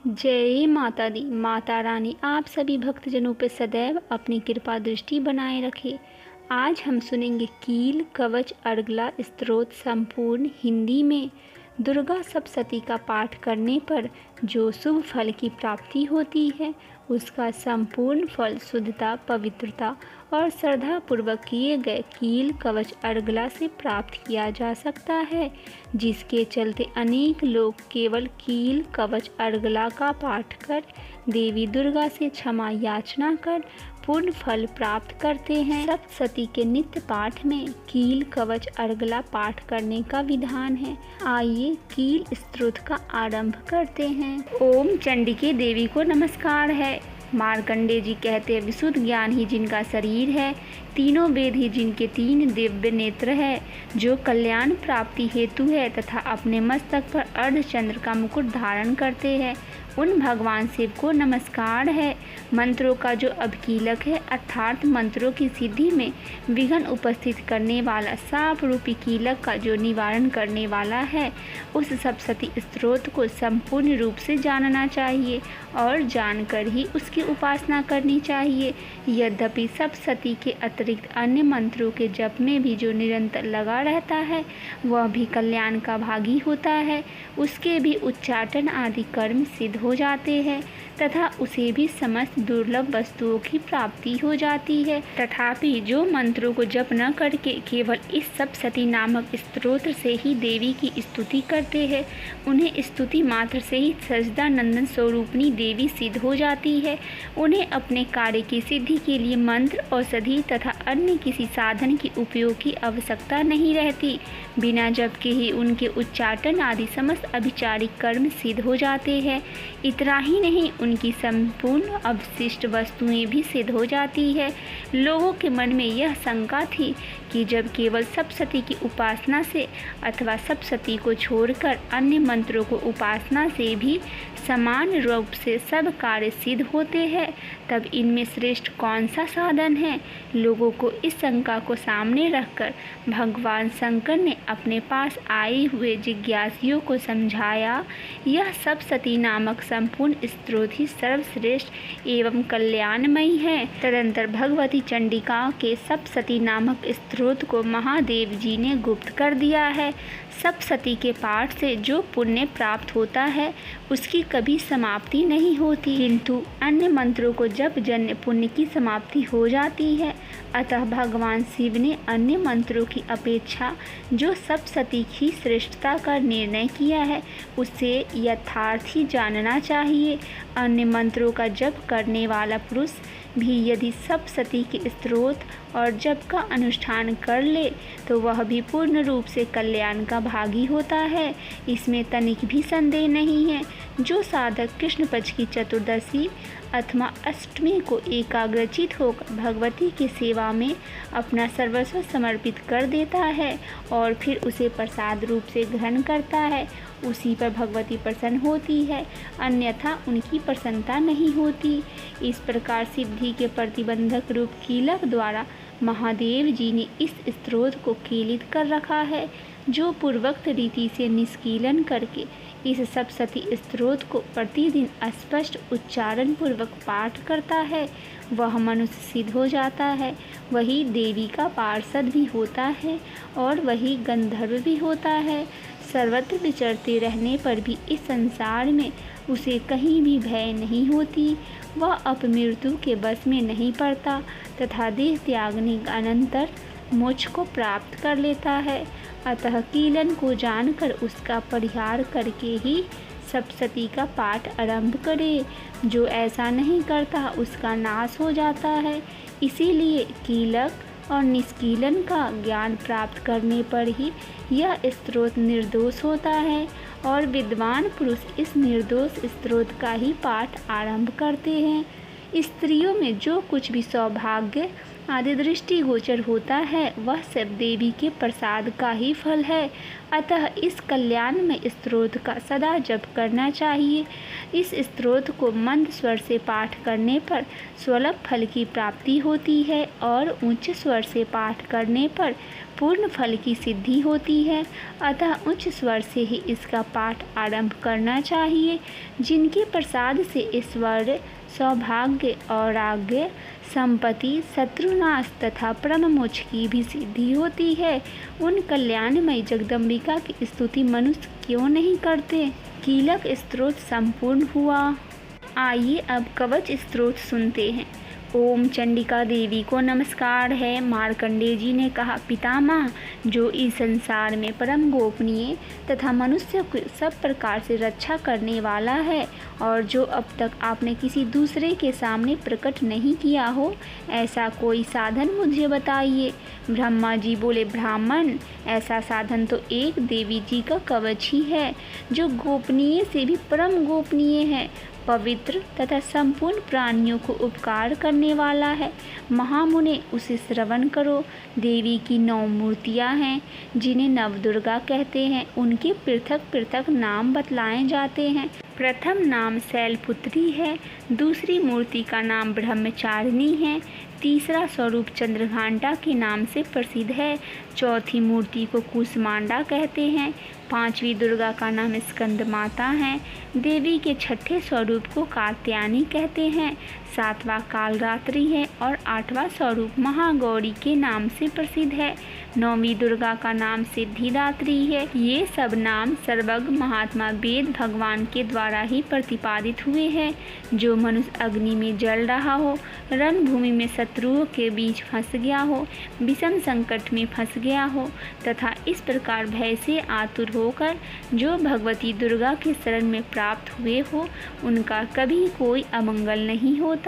जय माता दी। माता रानी आप सभी भक्तजनों पर सदैव अपनी कृपा दृष्टि बनाए रखे। आज हम सुनेंगे कील कवच अर्गला स्तोत्र संपूर्ण हिंदी में। दुर्गा सप्तशती का पाठ करने पर जो शुभ फल की प्राप्ति होती है उसका संपूर्ण फल शुद्धता, पवित्रता और श्रद्धा पूर्वक किए गए कील कवच अर्गला से प्राप्त किया जा सकता है, जिसके चलते अनेक लोग केवल कील कवच अर्गला का पाठ कर देवी दुर्गा से क्षमा याचना कर पूर्ण फल प्राप्त करते हैं। सप्तशती के नित्य पाठ में कील कवच अर्गला पाठ करने का विधान है। आइए कील स्तोत्र का आरंभ करते हैं। ओम चंडिके देवी को नमस्कार है। मार्कंडेय जी कहते हैं, विशुद्ध ज्ञान ही जिनका शरीर है, तीनों वेद ही जिनके तीन दिव्य नेत्र है, जो कल्याण प्राप्ति हेतु है तथा अपने मस्तक पर अर्धचंद्र का मुकुट धारण करते हैं, उन भगवान शिव को नमस्कार है। मंत्रों का जो अभिकीलक है, अर्थात मंत्रों की सिद्धि में विघ्न उपस्थित करने वाला, साप रूपी कीलक का जो निवारण करने वाला है, उस सप्तशती स्तोत्र को संपूर्ण रूप से जानना चाहिए और जानकर ही उसकी उपासना करनी चाहिए। यद्यपि सप्तशती के अतिरिक्त अन्य मंत्रों के जप में भी जो निरंतर लगा रहता है वह भी कल्याण का भागी होता है। उसके भी उच्चाटन आदि कर्म सिद्ध हो जाते हैं तथा उसे भी समस्त दुर्लभ वस्तुओं की प्राप्ति हो जाती है। तथापि जो मंत्रों को जप न करके केवल इस सप्तशती नामक स्तोत्र से ही देवी की स्तुति करते हैं, उन्हें स्तुति मात्र से ही सच्चिदानंद स्वरूपिणी देवी सिद्ध हो जाती है। उन्हें अपने कार्य की सिद्धि के लिए मंत्र, औषधि तथा अन्य किसी साधन के उपयोग की आवश्यकता नहीं रहती। बिना जप के ही उनके उच्चाटन आदि समस्त अभिचारिक कर्म सिद्ध हो जाते हैं। इतना ही नहीं, उनकी संपूर्ण अवशिष्ट वस्तुएं भी सिद्ध हो जाती है। लोगों के मन में यह शंका थी कि जब केवल सप्तशती की उपासना से अथवा सप्तशती को छोड़कर अन्य मंत्रों को उपासना से भी समान रूप से सब कार्य सिद्ध होते हैं, तब इनमें श्रेष्ठ कौन सा साधन है। लोगों को इस शंका को सामने रखकर भगवान शंकर ने अपने पास आए हुए जिज्ञासियों को समझाया, यह सप्तशती नामक संपूर्ण स्तोत्र ही सर्वश्रेष्ठ एवं कल्याणमयी है। तदंतर भगवती चंडिका के सप्तशती नामक स्तोत्र को महादेव जी ने गुप्त कर दिया है। सप्तशती के पाठ से जो पुण्य प्राप्त होता है उसकी कभी समाप्ति नहीं होती, किंतु अन्य मंत्रों को जप जन्य पुण्य की समाप्ति हो जाती है। अतः भगवान शिव ने अन्य मंत्रों की अपेक्षा जो सप्तशती की श्रेष्ठता का निर्णय किया है उसे यथार्थ ही जानना चाहिए। अन्य मंत्रों का जप करने वाला पुरुष भी यदि सप्तशती के स्तोत्र और जप का अनुष्ठान कर ले तो वह भी पूर्ण रूप से कल्याण का भागी होता है, इसमें तनिक भी संदेह नहीं है। जो साधक कृष्ण पक्ष की चतुर्दशी अथवा अष्टमी को एकाग्रचित होकर भगवती की सेवा में अपना सर्वस्व समर्पित कर देता है और फिर उसे प्रसाद रूप से ग्रहण करता है, उसी पर भगवती प्रसन्न होती है, अन्यथा उनकी प्रसन्नता नहीं होती। इस प्रकार सिद्धि के प्रतिबंधक रूप कीलक द्वारा महादेव जी ने इस स्तोत्र को कीलित कर रखा है। जो पूर्वोक्त रीति से निष्कीलन करके इस सप्तशती स्तोत्र को प्रतिदिन स्पष्ट उच्चारण पूर्वक पाठ करता है वह मनुष्य सिद्ध हो जाता है, वही देवी का पार्षद भी होता है और वही गंधर्व भी होता है। सर्वत्र विचरते रहने पर भी इस संसार में उसे कहीं भी भय नहीं होती, वह अपमृत्यु के बस में नहीं पड़ता तथा देह त्यागने के अनंतर मोक्ष को प्राप्त कर लेता है। अतः कीलन को जानकर उसका परिहार करके ही सप्तशती का पाठ आरंभ करे। जो ऐसा नहीं करता उसका नाश हो जाता है। इसीलिए कीलक और निष्कीलन का ज्ञान प्राप्त करने पर ही यह स्तोत्र निर्दोष होता है और विद्वान पुरुष इस निर्दोष स्तोत्र का ही पाठ आरंभ करते हैं। स्त्रियों में जो कुछ भी सौभाग्य आदि दृष्टि गोचर होता है, वह सब देवी के प्रसाद का ही फल है। अतः इस कल्याण में स्तोत्र का सदा जप करना चाहिए। इस स्तोत्र को मंद स्वर से पाठ करने पर सुलभ फल की प्राप्ति होती है और उच्च स्वर से पाठ करने पर पूर्ण फल की सिद्धि होती है। अतः उच्च स्वर से ही इसका पाठ आरंभ करना चाहिए। जिनके प्रसाद से ईश्वर, सौभाग्य और आज्ञा, संपत्ति, शत्रुनाश तथा परम मोक्ष की भी सिद्धि होती है, उन कल्याणमयी जगदम्बिका की स्तुति मनुष्य क्यों नहीं करते। कीलक स्तोत्र संपूर्ण हुआ। आइए अब कवच स्तोत्र सुनते हैं। ओम चंडिका देवी को नमस्कार है। मार्कंडेय जी ने कहा, पितामह, जो इस संसार में परम गोपनीय तथा मनुष्य को सब प्रकार से रक्षा करने वाला है और जो अब तक आपने किसी दूसरे के सामने प्रकट नहीं किया हो, ऐसा कोई साधन मुझे बताइए। ब्रह्मा जी बोले, ब्राह्मण, ऐसा साधन तो एक देवी जी का कवच ही है, जो गोपनीय से भी परम गोपनीय है, पवित्र तथा संपूर्ण प्राणियों को उपकार करने वाला है। महामुने, उसे श्रवण करो। देवी की 9 मूर्तियां हैं, जिन्हें नवदुर्गा कहते हैं। उनके पृथक पृथक नाम बतलाए जाते हैं। प्रथम नाम शैलपुत्री है, दूसरी मूर्ति का नाम ब्रह्मचारिणी है, तीसरा स्वरूप चंद्रघंटा के नाम से प्रसिद्ध है, चौथी मूर्ति को कुसमांडा कहते हैं, पांचवी दुर्गा का नाम स्कंद माता है, देवी के छठे स्वरूप को कात्यायनी कहते हैं, सातवां कालरात्रि है और आठवां स्वरूप महागौरी के नाम से प्रसिद्ध है, नौवीं दुर्गा का नाम सिद्धिदात्री है। ये सब नाम सर्वज्ञ महात्मा वेद भगवान के द्वारा ही प्रतिपादित हुए हैं। जो मनुष्य अग्नि में जल रहा हो, रणभूमि में शत्रुओं के बीच फंस गया हो, विषम संकट में फंस गया हो तथा इस प्रकार भय से आतुर होकर जो भगवती दुर्गा के शरण में प्राप्त हुए हो, उनका कभी कोई अमंगल नहीं होता।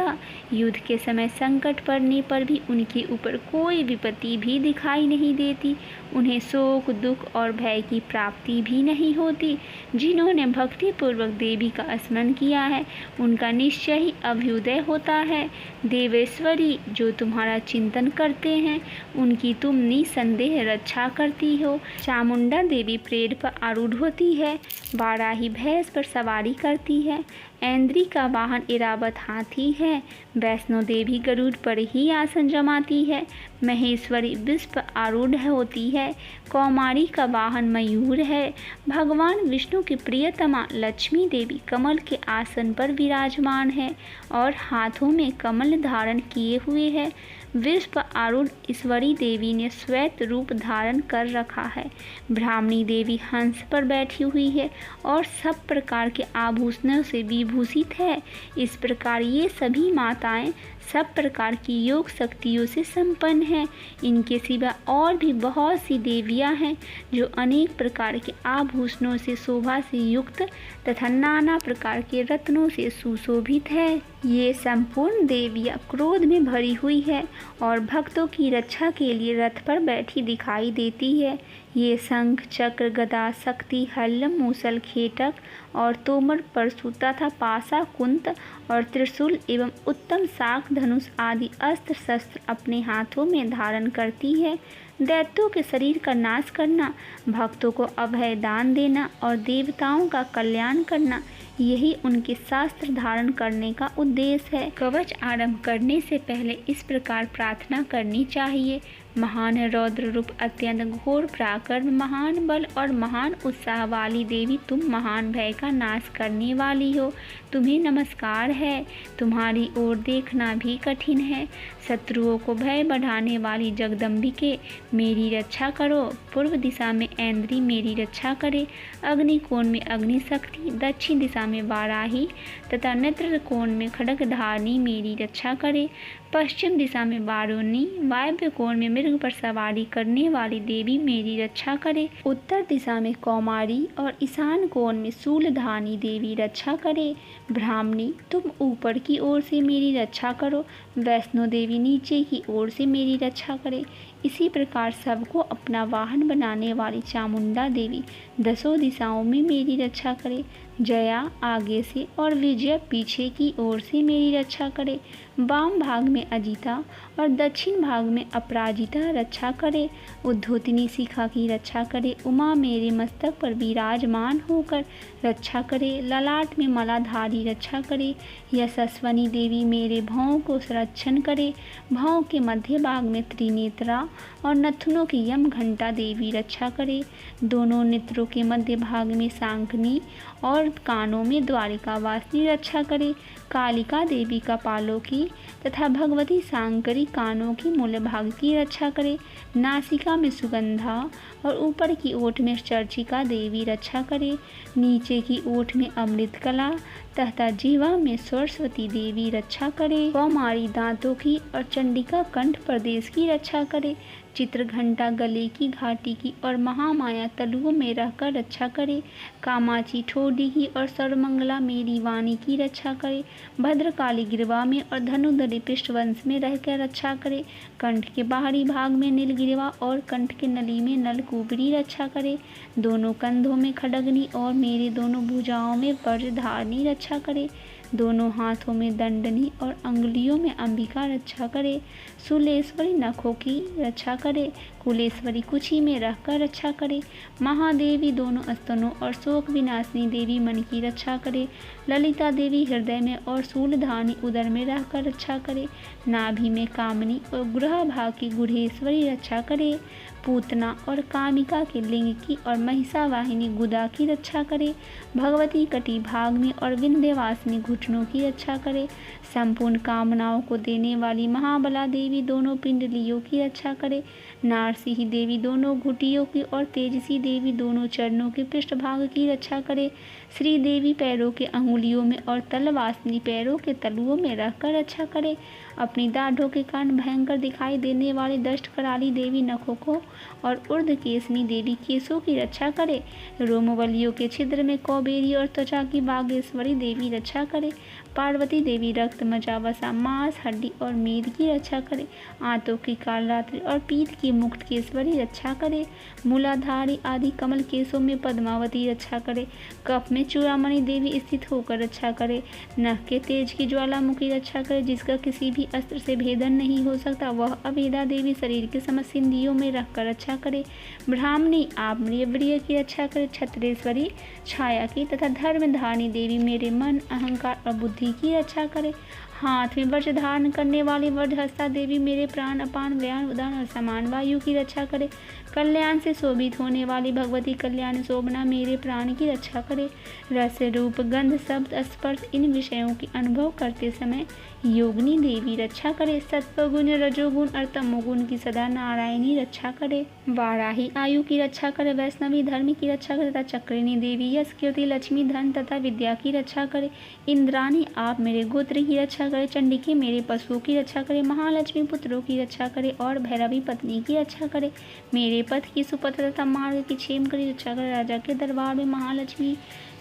युद्ध के समय संकट पड़ने पर भी उनके ऊपर कोई विपत्ति भी दिखाई नहीं देती। उन्हें शोक, दुख और भय की प्राप्ति भी नहीं होती। जिन्होंने भक्ति पूर्वक देवी का स्मरण किया है, उनका निश्चय ही अभ्युदय होता है। देवेश्वरी, जो तुम्हारा चिंतन करते हैं, उनकी तुम निसंदेह रक्षा करती हो। चामुंडा देवी पेड़ पर आरूढ़ होती है, वाराही भैंस पर सवारी करती है, ऐन्द्री का वाहन इरावत हाथी है, वैष्णो देवी गरुड़ पर ही आसन जमाती है, महेश्वरी वृष पर आरूढ़ होती है, कौमारी का वाहन मयूर है, भगवान विष्णु की प्रियतमा लक्ष्मी देवी कमल के आसन पर विराजमान है और हाथों में कमल धारण किए हुए है। वृष पर आरूढ़ ईश्वरी देवी ने श्वेत रूप धारण कर रखा है। ब्राह्मणी देवी हंस पर बैठी हुई है और सब प्रकार के आभूषणों से विभूषित है। इस प्रकार ये सभी माताएं सब प्रकार की योग शक्तियों से संपन्न हैं। इनके सिवा और भी बहुत सी देवियां हैं जो अनेक प्रकार के आभूषणों से शोभा से युक्त तथा नाना प्रकार के रत्नों से सुशोभित है। ये संपूर्ण देवियां क्रोध में भरी हुई है और भक्तों की रक्षा के लिए रथ पर बैठी दिखाई देती है। ये शंख, चक्र, गदा, शक्ति, हल्ल, मूसल, खेटक और तोमर, परशु तथा पासा, कुंत और त्रिशूल एवं उत्तम शाक, धनुष आदि अस्त्र शस्त्र अपने हाथों में धारण करती है। दैत्यों के शरीर का नाश करना, भक्तों को अभय दान देना और देवताओं का कल्याण करना, यही उनके शास्त्र धारण करने का उद्देश्य है। कवच आरंभ करने से पहले इस प्रकार प्रार्थना करनी चाहिए। महान रौद्र रूप, अत्यंत घोर पराक्रम, महान बल और महान उत्साह वाली देवी, तुम महान भय का नाश करने वाली हो। तुम्हें नमस्कार है। तुम्हारी ओर देखना भी कठिन है। शत्रुओं को भय बढ़ाने वाली जगदम्बिके, मेरी रक्षा करो। पूर्व दिशा में ऐन्द्री मेरी रक्षा करे, अग्निकोण में अग्नि शक्ति, दक्षिण दिशा में वाराही तथा नेत्र कोण में खड्गधारिणी मेरी रक्षा करे, पश्चिम दिशा में वारुणी, वायव्य कोण में मृग पर सवारी करने वाली देवी मेरी रक्षा करे, उत्तर दिशा में कौमारी और ईशान कोण में शूलधानी देवी रक्षा करे। ब्राह्मणी, तुम ऊपर की ओर से मेरी रक्षा करो। वैष्णो देवी नीचे की ओर से मेरी रक्षा करे। इसी प्रकार सबको अपना वाहन बनाने वाली चामुंडा देवी 10 दिशाओं में मेरी रक्षा करे। जया आगे से और विजय पीछे की ओर से मेरी रक्षा करे। वाम भाग में अजिता और दक्षिण भाग में अपराजिता रक्षा करे। उद्धोतिनी शिखा की रक्षा करे। उमा मेरे मस्तक पर विराजमान होकर रक्षा करे। ललाट में मालाधारी रक्षा करे। यशस्वनी देवी मेरे भौं को संरक्षण करे। भौं के मध्य भाग में त्रिनेत्रा और नथुनों की यम घंटा देवी रक्षा करे। दोनों नेत्रों के मध्य भाग में सांकनी और कानों में द्वारिका वासिनी रक्षा करे। कालिका देवी कपालों की तथा भगवती सांकरी कानों की मूल भाग की रक्षा करे। नासिका में सुगंधा और ऊपर की ओठ में चर्चिका देवी रक्षा करे। नीचे की ओठ में अमृत कला तथा जीवा में सरस्वती देवी रक्षा करे। कौमारी दांतों की और चंडिका कंठ प्रदेश की रक्षा करे। चित्रघंटा गले की घाटी की और महामाया तलुओं में रहकर रक्षा करे। कामाची ठोडी की और सर्वमंगला मेरी वाणी की रक्षा करे। भद्रकाली गिरवा में और धनुधरी पृष्ठवंश में रहकर रक्षा करे। कंठ के बाहरी भाग में नीलगिरवा और कंठ के नली में नलकूबरी रक्षा करे। दोनों कंधों में खड्गनी और मेरे दोनों भुजाओं में वज्रधारिणी रक्षा करे। दोनों हाथों में दंडनी और अंगुलियों में अंबिका रक्षा करे। शूलेश्वरी नखों की रक्षा करे। कुलेश्वरी कुची में रहकर रक्षा करे। महादेवी दोनों स्तनों और शोक विनाशिनी देवी मन की रक्षा करे। ललिता देवी हृदय में और शूलधानी उदर में रहकर रक्षा करे। नाभि में कामनी और गृह भाग की गुढ़ेश्वरी रक्षा करे। पूतना और कामिका के लिंग की और महिषावाहिनी गुदा की रक्षा करे। भगवती कटी भाग में और विंध्यवासिनी घुटनों की रक्षा करे। संपूर्ण कामनाओं को देने वाली महाबला देवी दोनों पिंडलियों की रक्षा करे। नारसिंह देवी दोनों घुटियों की और तेजसी देवी दोनों चरणों के पृष्ठभाग की रक्षा करे। श्री देवी पैरों के अंगुलियों में और तलवासिनी पैरों के तलुओं में रहकर रक्षा करे। अपनी दाढ़ों के कारण भयंकर दिखाई देने वाली दष्ट कराली देवी नखों को और ऊर्ध्वकेशनी देवी केशों की रक्षा करे। रोमवलियों के छिद्र में कौबेरी और त्वचा की बागेश्वरी देवी रक्षा करे। पार्वती देवी रक्त मजा वसा मांस हड्डी और मेद की रक्षा करे। आंतों की कालरात्रि और पीत की मुक्तकेश्वरी रक्षा करे। मूलाधारी आदि कमल केशों में पद्मावती रक्षा करे। कफ में चूड़ामणि देवी स्थित होकर रक्षा करे। नख के तेज की ज्वालामुखी रक्षा करे। जिसका किसी भी अस्त्र से भेदन नहीं हो सकता वह अभेदा देवी शरीर के समस्त सिंधियों में रखकर रक्षा करे। ब्राह्मणी आप प्रिय की रक्षा करे। छत्रेश्वरी छाया की तथा धर्मधारिणी देवी मेरे मन अहंकार और बुद्धि की रक्षा करे। हाथ में वज्र धारण करने वाली वज्रहस्ता देवी मेरे प्राण अपान व्यान उदान और समान वायु की रक्षा करे। कल्याण से शोभित होने वाली भगवती कल्याण शोभना मेरे प्राण की रक्षा करे। रस रूप गंध शब्द स्पर्श इन विषयों की अनुभव करते समय योगिनी देवी रक्षा करे। सत्वगुण रजोगुण और तमोगुण की सदा नारायणी रक्षा करे। वाराही आयु की रक्षा करे। वैष्णवी धर्म की रक्षा करे तथा चक्रिणी देवी यश कीर्ति लक्ष्मी धन तथा विद्या की रक्षा करे। इंद्राणी आप मेरे गोत्र की रक्षा करे। चंडिके मेरे पशुओं की रक्षा करे। महालक्ष्मी पुत्रों की रक्षा करे और भैरवी पत्नी की रक्षा करे। मेरे पथ की सुपथ तथा मार्ग की क्षेम की रक्षा करे। राजा के दरबार में महालक्ष्मी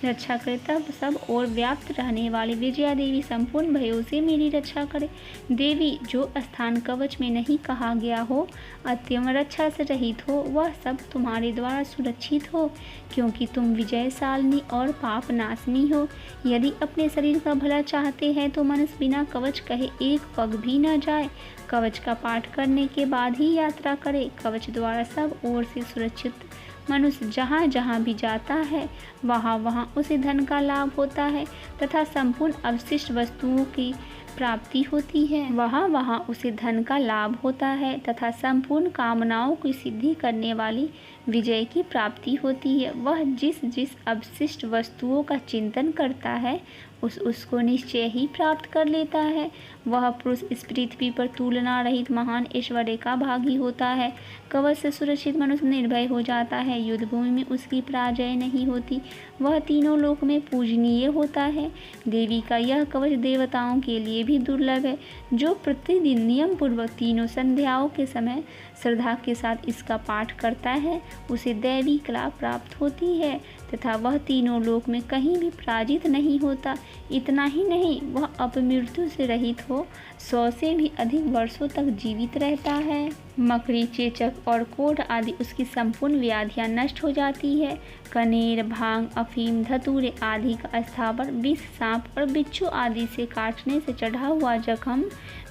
रक्षा करे। तब सब और व्याप्त रहने वाली विजया देवी संपूर्ण भयों से मेरी रक्षा करे। देवी जो स्थान कवच में नहीं कहा गया हो अत्यंत रक्षा से रहित हो वह सब तुम्हारे द्वारा सुरक्षित हो, क्योंकि तुम विजयशालिनी और पाप नाशनी हो। यदि अपने शरीर का भला चाहते हैं तो मनुष्य बिना कवच कहे एक पग भी न जाए। कवच का पाठ करने के बाद ही यात्रा करे। कवच द्वारा सब ओर से सुरक्षित मनुष्य जहाँ जहाँ भी जाता है वहाँ वहाँ उसे धन का लाभ होता है तथा संपूर्ण अवशिष्ट वस्तुओं की प्राप्ति होती है। वहाँ वहाँ उसे धन का लाभ होता है तथा संपूर्ण कामनाओं की सिद्धि करने वाली विजय की प्राप्ति होती है। वह जिस जिस अवशिष्ट वस्तुओं का चिंतन करता है उसको निश्चय ही प्राप्त कर लेता है। वह पुरुष इस पृथ्वी पर तुलना रहित महान ऐश्वर्य का भागी होता है। कवच से सुरक्षित मनुष्य निर्भय हो जाता है। युद्ध भूमि में उसकी पराजय नहीं होती। वह तीनों लोक में पूजनीय होता है। देवी का यह कवच देवताओं के लिए भी दुर्लभ है। जो प्रतिदिन नियम पूर्वक तीनों संध्याओं के समय श्रद्धा के साथ इसका पाठ करता है उसे दैवी कला प्राप्त होती है। तथा वह तीनों लोक में कहीं भी पराजित नहीं होता। इतना ही नहीं, वह अपमृत्यु से रहित हो 100 से भी अधिक वर्षों तक जीवित रहता है। मकड़ी, चेचक और कोढ़ आदि उसकी संपूर्ण व्याधियां नष्ट हो जाती है। कनेर, भांग, अफीम, धतूरे आदि का स्थावर, विष, सांप और बिच्छू आदि से काटने से चढ़ा हुआ जख्म,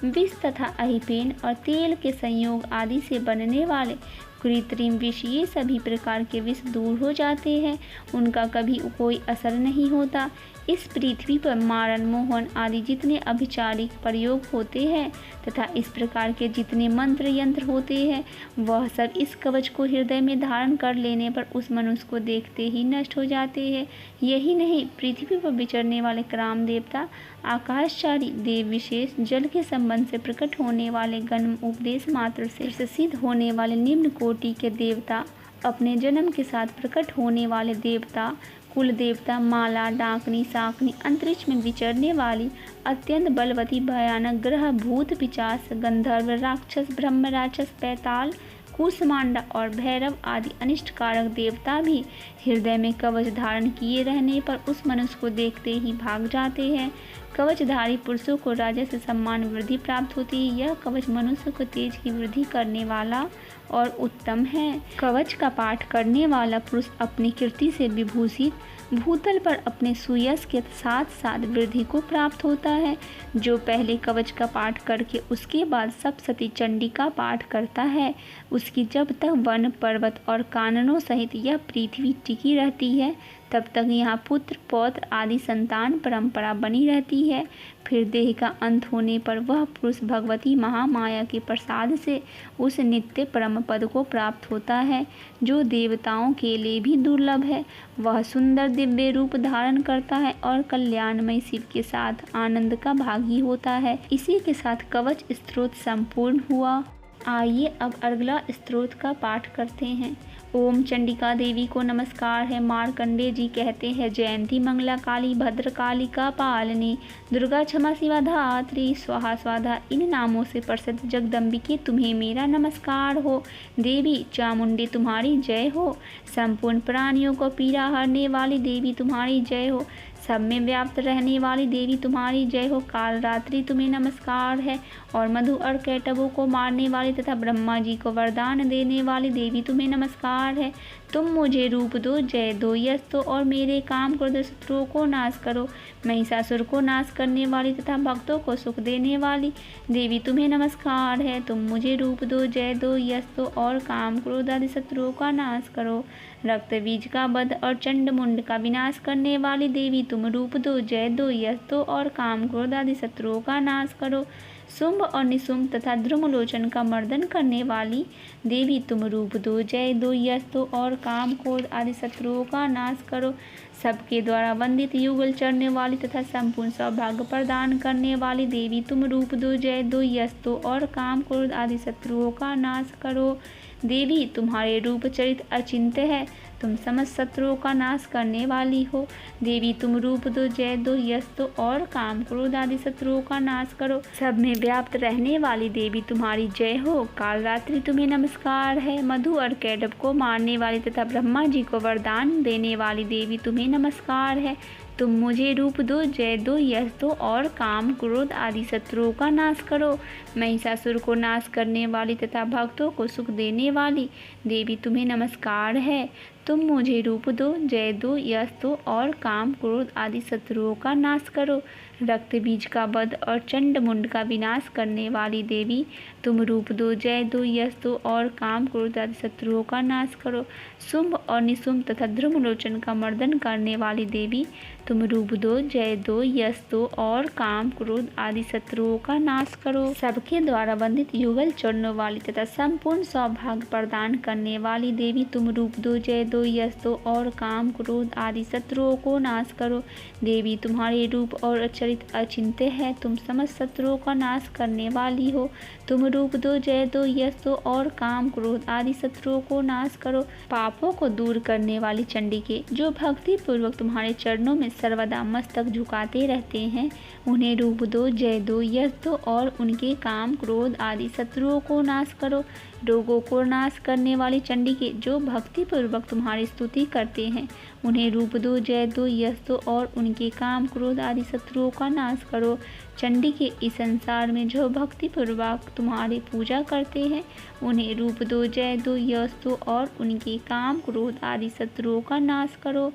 विष तथा अहिपेन और तेल के संयोग आदि से बनने वाले कृत्रिम विष, ये सभी प्रकार के विष दूर हो जाते हैं, उनका कभी कोई असर नहीं होता। इस पृथ्वी पर मारण, मोहन आदि जितने अभिचारिक प्रयोग होते हैं तथा इस प्रकार के जितने मंत्र यंत्र होते हैं, वह सब इस कवच को हृदय में धारण कर लेने पर उस मनुष्य को देखते ही नष्ट हो जाते हैं। यही नहीं, पृथ्वी पर विचरने वाले क्राम देवता, आकाशचारी देव विशेष, जल के संबंध से प्रकट होने वाले गण, उपदेश मात्र से सिद्ध होने वाले निम्न कोटि के देवता, अपने जन्म के साथ प्रकट होने वाले देवता, कुल देवता, माला, डाकनी, साकनी, अंतरिक्ष में विचरने वाली अत्यंत बलवती भयानक ग्रह, भूत, पिशाच, गंधर्व, राक्षस, ब्रह्म, राक्षस, पैताल, कूष्मांडा और भैरव आदि अनिष्टकारक देवता भी हृदय में कवच धारण किए रहने पर उस मनुष्य को देखते ही भाग जाते हैं। कवचधारी पुरुषों को राजस्व सम्मान वृद्धि प्राप्त होती है। यह कवच मनुष्य को तेज की वृद्धि करने वाला और उत्तम है। कवच का पाठ करने वाला पुरुष अपनी कीर्ति से विभूषित, भूतल पर अपने सुयश के साथ साथ वृद्धि को प्राप्त होता है। जो पहले कवच का पाठ करके उसके बाद सप्तशती चंडी का पाठ करता है, उसकी जब तक वन, पर्वत और काननों सहित यह पृथ्वी टिकी रहती है, तब तक यहाँ पुत्र, पौत्र आदि संतान परंपरा बनी रहती है। फिर देह का अंत होने पर वह पुरुष भगवती महामाया के प्रसाद से उस नित्य परम पद को प्राप्त होता है, जो देवताओं के लिए भी दुर्लभ है। वह सुंदर दिव्य रूप धारण करता है और कल्याणमय शिव के साथ आनंद का भागी होता है। इसी के साथ कवच स्तोत्र संपूर्ण हुआ। आइए अब अगला स्तोत्र का पाठ करते हैं। ओम चंडिका देवी को नमस्कार है। मार्कंडे जी कहते हैं, जयंती मंगला काली भद्रकाली का पालनी, दुर्गा क्षमा शिवा धात्री स्वाहा स्वाधा, इन नामों से प्रसिद्ध जगदम्बिके तुम्हें मेरा नमस्कार हो। देवी चामुंडे तुम्हारी जय हो। संपूर्ण प्राणियों को पीड़ा हरने वाली देवी तुम्हारी जय हो। सब में व्याप्त रहने वाली देवी तुम्हारी जय हो। काल रात्रि तुम्हें नमस्कार है। और मधु और कैटवों को मारने वाली तथा ब्रह्मा जी को वरदान देने वाली देवी तुम्हें नमस्कार है। तुम मुझे रूप दो, जय दो, यश दो और मेरे काम क्रोध शत्रुओं को नाश करो। महिषासुर को नाश करने वाली तथा भक्तों को सुख देने वाली देवी तुम्हें नमस्कार है। तुम मुझे रूप दो, जय दो, यश दो और काम क्रोध आदि शत्रुओं का नाश करो। रक्त बीज का वध और चंड मुंड का विनाश करने वाली देवी तुम रूप दो, जय दो, यश दो और काम क्रोध आदि शत्रुओं का नाश करो। शुंभ और निशुंभ तथा ध्रुमलोचन का मर्दन करने वाली देवी तुम रूप दो, जय दो, यश दो और काम क्रोध आदि शत्रुओं का नाश करो। सबके द्वारा वंदित युगल चढ़ने वाली तथा संपूर्ण सौभाग्य प्रदान करने वाली देवी तुम रूप दो, जय दो, यश दो और काम क्रोध आदि शत्रुओं का नाश करो। देवी तुम्हारे रूप चरित अचिंत्य है, तुम समस्त शत्रुओं का नाश करने वाली हो। देवी तुम रूप दो, जय दो, यश दो और काम क्रोध आदि शत्रुओं का नाश करो। सब में व्याप्त रहने वाली देवी तुम्हारी जय हो। काल रात्रि तुम्हें नमस्कार है। मधु और कैटव को मारने वाली तथा ब्रह्मा जी को वरदान देने वाली देवी तुम्हें नमस्कार है। तुम मुझे रूप दो, जय दो, यश दो और काम क्रोध आदि शत्रुओं का नाश करो। महिषासुर को नाश करने वाली तथा भक्तों को सुख देने वाली देवी तुम्हें नमस्कार है। तुम मुझे रूप दो, जय दो, यश दो और काम क्रोध आदि शत्रुओं का नाश करो। रक्त बीज का वध और चंड मुंड का विनाश करने वाली देवी तुम रूप दो, जय दो, यश दो और काम क्रोध आदि शत्रुओं का नाश करो। शुंभ और निशुंभ तथा ध्रुमलोचन का मर्दन करने वाली देवी तुम रूप दो, जय दो, यश दो और काम क्रोध आदि शत्रुओं का नाश करो। सबके द्वारा वंदित युगल चढ़ने वाली तथा संपूर्ण सौभाग्य प्रदान करने वाली देवी तुम रूप दो, जय दो, यश दो और काम क्रोध आदि शत्रुओं को नाश करो। देवी तुम्हारे रूप और चरित अचिंत्य है, तुम समस्त शत्रुओं का नाश करने वाली हो। तुम रूप दो, जय दो, यश दो और काम क्रोध आदि शत्रुओं को नाश करो। पापों को दूर करने वाली चंडिके, जो भक्ति पूर्वक तुम्हारे चरणों में सर्वदा मस्तक झुकाते रहते हैं, उन्हें रूप दो, जय दो, यश दो और उनके काम क्रोध आदि शत्रुओं को नाश करो। रोगों को नाश करने वाली चंडी के जो भक्तिपूर्वक तुम्हारी स्तुति करते हैं, उन्हें रूप दो, जय दो, यश दो और उनके काम क्रोध आदि शत्रुओं का नाश करो। चंडी के इस संसार में जो भक्तिपूर्वक तुम्हारी पूजा करते हैं, उन्हें रूप दो, जय दो, यश दो और उनके काम क्रोध आदि शत्रुओं का नाश करो।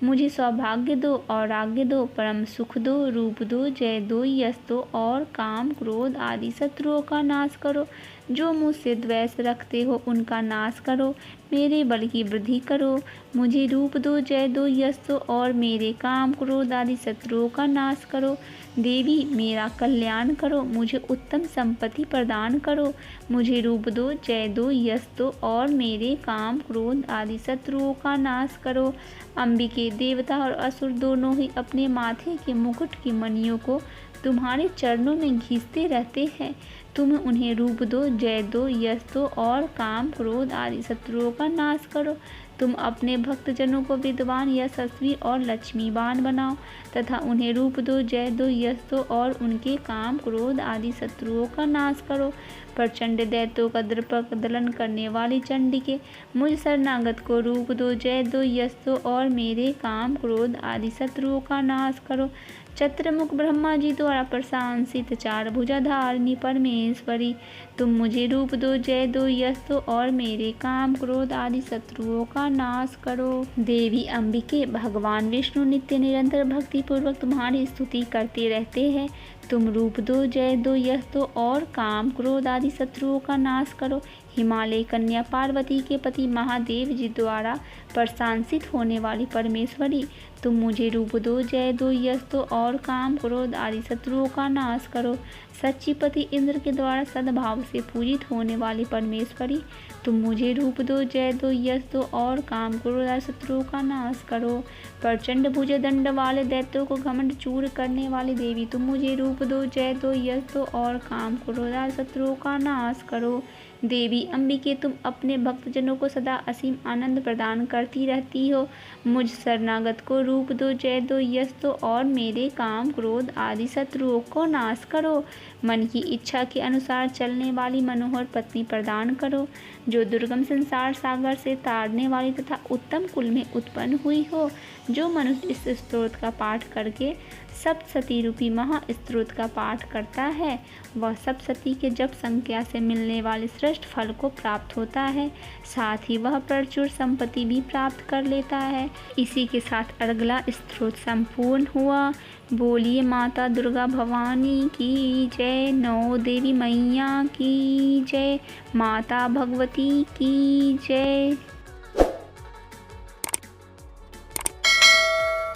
मुझे सौभाग्य दो और आज्ञा दो, परम सुख दो, रूप दो, जय दो, यश दो और काम क्रोध आदि शत्रुओं का नाश करो। जो मुझसे द्वेष रखते हो उनका नाश करो, मेरे बल की वृद्धि करो। मुझे रूप दो, जय दो, यश दो और मेरे काम क्रोध आदि शत्रुओं का नाश करो। देवी मेरा कल्याण करो, मुझे उत्तम संपत्ति प्रदान करो। मुझे रूप दो, जय दो, यश दो और मेरे काम क्रोध आदि शत्रुओं का नाश करो। अंबिके, देवता और असुर दोनों ही अपने माथे के मुकुट की मणियों को तुम्हारे चरणों में घींचते रहते हैं। तुम उन्हें रूप दो, जय दो, यश दो और काम क्रोध आदि शत्रुओं का नाश करो। तुम अपने भक्तजनों को विद्वान, यशस्वी और लक्ष्मीवान बनाओ तथा उन्हें रूप दो, जय दो, यश दो और उनके काम क्रोध आदि शत्रुओं का नाश करो। प्रचंड दैत्यों का दर्पक दलन करने वाली चंडिके, मुझ शरणागत को रूप दो, जय दो, यश दो और मेरे काम क्रोध आदि शत्रुओं का नाश करो। चत्रमुख ब्रह्मा जी द्वारा प्रशंसित चार भुजाधारिणी परमेश्वरी, तुम मुझे रूप दो, जय दो, यश दो और मेरे काम क्रोध आदि शत्रुओं का नाश करो। देवी अंबिके, भगवान विष्णु नित्य निरंतर भक्ति पूर्वक तुम्हारी स्तुति करते रहते हैं। तुम रूप दो, जय दो, यश दो और काम क्रोध आदि शत्रुओं का नाश करो। हिमालय कन्या पार्वती के पति महादेव जी द्वारा प्रशंसित होने वाली परमेश्वरी, तुम मुझे रूप दो, जय दो, यश दो और काम क्रोध आदि शत्रुओं का नाश करो। सच्चिपति इंद्र के द्वारा सद्भाव से पूजित होने वाली परमेश्वरी, तुम मुझे रूप दो, जय दो, यश दो और काम क्रोध आदि शत्रुओं का नाश करो। प्रचंड भुजदंड वाले दैत्यों को घमंड चूर करने वाली देवी, तुम मुझे रूप दो, जय दो, यश दो और काम क्रोध आदि शत्रुओं का नाश करो। देवी अंबिके, तुम अपने भक्तजनों को सदा असीम आनंद प्रदान करती रहती हो। मुझ शरणागत को रूप दो, जय दो, यश दो और मेरे काम क्रोध आदि शत्रुओं को नाश करो। मन की इच्छा के अनुसार चलने वाली मनोहर पत्नी प्रदान करो, जो दुर्गम संसार सागर से तारने वाली तथा उत्तम कुल में उत्पन्न हुई हो। जो मनुष्य इस स्तोत्र का पाठ करके सप्तशती रूपी महास्त्रोत का पाठ करता है, वह सप्तशती के जप संख्या से मिलने वाले श्रेष्ठ फल को प्राप्त होता है, साथ ही वह प्रचुर संपत्ति भी प्राप्त कर लेता है। इसी के साथ अर्गला स्तोत्र संपूर्ण हुआ। बोलिए माता दुर्गा भवानी की जय, नौ देवी मैया की जय, माता भगवती की जय।